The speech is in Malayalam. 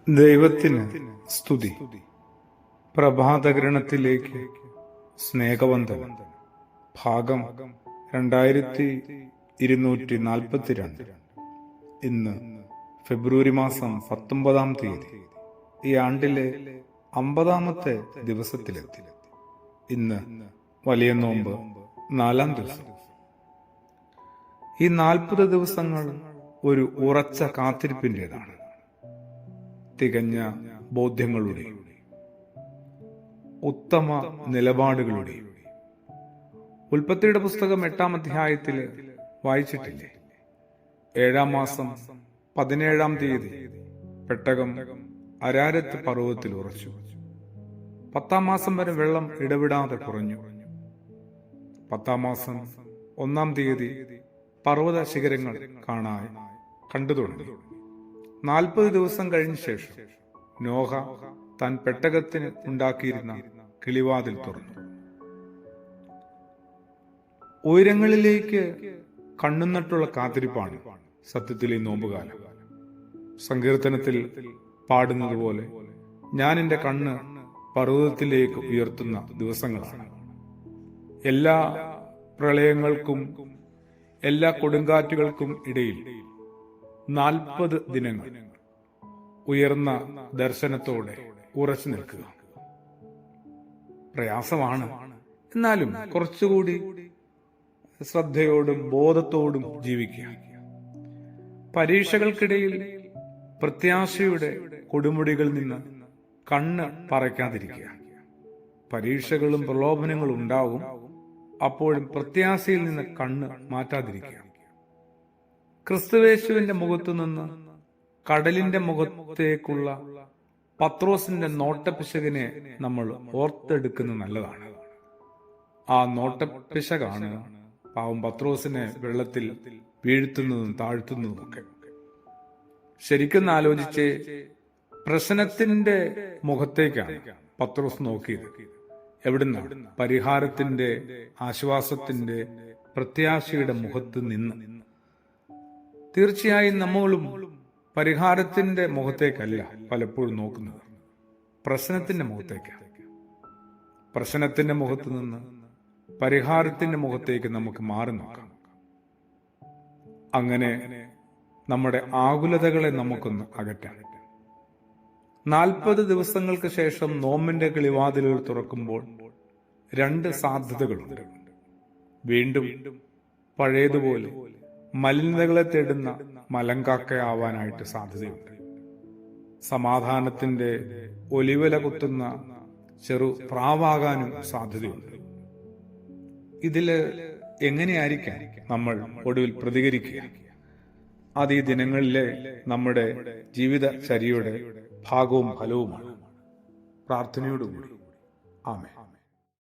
ദൈവത്തിന് സ്തുതി. പ്രഭാതകിരണത്തിലേക്ക് സ്നേഹവന്ദനം. ഭാഗം 2242. ഇന്ന് ഫെബ്രുവരി മാസം 19-ാം തീയതി. ഈ ആണ്ടിലെ 50-ാമത്തെ ദിവസത്തിലെത്തി. ഇന്ന് വലിയ നോമ്പ് 4-ാം ദിവസം. ഈ 40 ദിവസങ്ങൾ ഒരു ഉറച്ച കാത്തിരിപ്പിൻ്റെതാണ്. തികഞ്ഞ ബോധ്യങ്ങളുടെ, ഉത്തമ നിലപാടുകളുടെ. ഉൽപ്പത്തിയുടെ പുസ്തകം 8-ാം അധ്യായത്തിൽ വായിച്ചിട്ടില്ലേ? 7-ാം മാസം 17-ാം തീയതി പെട്ടകം അരാരത്ത് പർവ്വതത്തിൽ ഉറച്ചു. 10-ാം മാസം വരെ വെള്ളം ഇടവിടാതെ കുറഞ്ഞു. 10-ാം മാസം 1-ാം തീയതി പർവ്വത ശിഖരങ്ങൾ കണ്ടു തുടങ്ങി. 40 ദിവസം കഴിഞ്ഞ ശേഷം നോഹ താൻ പെട്ടകത്തിന് ഉണ്ടാക്കിയിരുന്ന കിളിവാതിൽ തുറന്നു. ഉയരങ്ങളിലേക്ക് കണ്ണുനട്ടുള്ള കാത്തിരിപ്പാണ് സത്യത്തിൽ ഈ നോമ്പുകാലം. സങ്കീർത്തനത്തിൽ പാടുന്നത് പോലെ, ഞാൻ എൻ്റെ കണ്ണ് പർവ്വതത്തിലേക്ക് ഉയർത്തുന്ന ദിവസങ്ങളാണ്. എല്ലാ പ്രളയങ്ങൾക്കും എല്ലാ കൊടുങ്കാറ്റുകൾക്കും ഇടയിൽ 40 ദിനങ്ങൾ ഉയർന്ന ദർശനത്തോടെ ഉറച്ചു നിൽക്കുക പ്രയാസമാണ്. എന്നാലും കുറച്ചുകൂടി ശ്രദ്ധയോടും ബോധത്തോടും ജീവിക്കുക. പരീക്ഷകൾക്കിടയിൽ പ്രത്യാശയുടെ കൊടുമുടികളിൽ നിന്ന് കണ്ണ് പറയ്ക്കാതിരിക്കുക. പരീക്ഷകളും പ്രലോഭനങ്ങളും ഉണ്ടാവും. അപ്പോഴും പ്രത്യാശയിൽ നിന്ന് കണ്ണ് മാറ്റാതിരിക്കുക. ക്രിസ്തുവേശുവിന്റെ മുഖത്തു നിന്ന് കടലിന്റെ മുഖത്തേക്കുള്ള പത്രോസിന്റെ നോട്ടപ്പിശകിനെ നമ്മൾ ഓർത്തെടുക്കുന്നത് നല്ലതാണ്. ആ നോട്ടപ്പിശകാണ് പാവം പത്രോസിനെ വെള്ളത്തിൽ വീഴ്ത്തുന്നതും താഴ്ത്തുന്നതും ഒക്കെ. ശരിക്കും ആലോചിച്ച്, പ്രശ്നത്തിന്റെ മുഖത്തേക്കാണ് പത്രോസ് നോക്കിയത്. എവിടുന്നാണ്? പരിഹാരത്തിന്റെ, ആശ്വാസത്തിന്റെ, പ്രത്യാശയുടെ മുഖത്ത് നിന്ന്. തീർച്ചയായും നമ്മളും പരിഹാരത്തിന്റെ മുഖത്തേക്കല്ല പലപ്പോഴും നോക്കുന്നത്, പ്രശ്നത്തിന്റെ മുഖത്തേക്കാണ്. പ്രശ്നത്തിന്റെ മുഖത്ത് നിന്ന് പരിഹാരത്തിന്റെ മുഖത്തേക്ക് നമുക്ക് മാറി നോക്കാം. അങ്ങനെ നമ്മുടെ ആകുലതകളെ നമുക്കൊന്ന് അകറ്റാം. 40 ദിവസങ്ങൾക്ക് ശേഷം നോമ്പിന്റെ കിളിവാതിലുകൾ തുറക്കുമ്പോൾ 2 സാധ്യതകളുണ്ട്. വീണ്ടും പഴയതുപോലെ മലിനതകളെ തേടുന്ന മലങ്കാക്കയാവാനായിട്ട് സാധ്യതയുണ്ട്. സമാധാനത്തിന്റെ ഒലിവല കുത്തുന്ന ചെറു പ്രാവാകാനും സാധ്യതയുണ്ട്. ഇതില് എങ്ങനെയായിരിക്കാം നമ്മൾ ഒടുവിൽ പ്രതികരിക്കുക? അത് ഈ ദിനങ്ങളിലെ നമ്മുടെ ജീവിതചര്യയുടെ ഭാഗവും ഫലവുമാണ്. പ്രാർത്ഥനയോടുകൂടി ആമേൻ.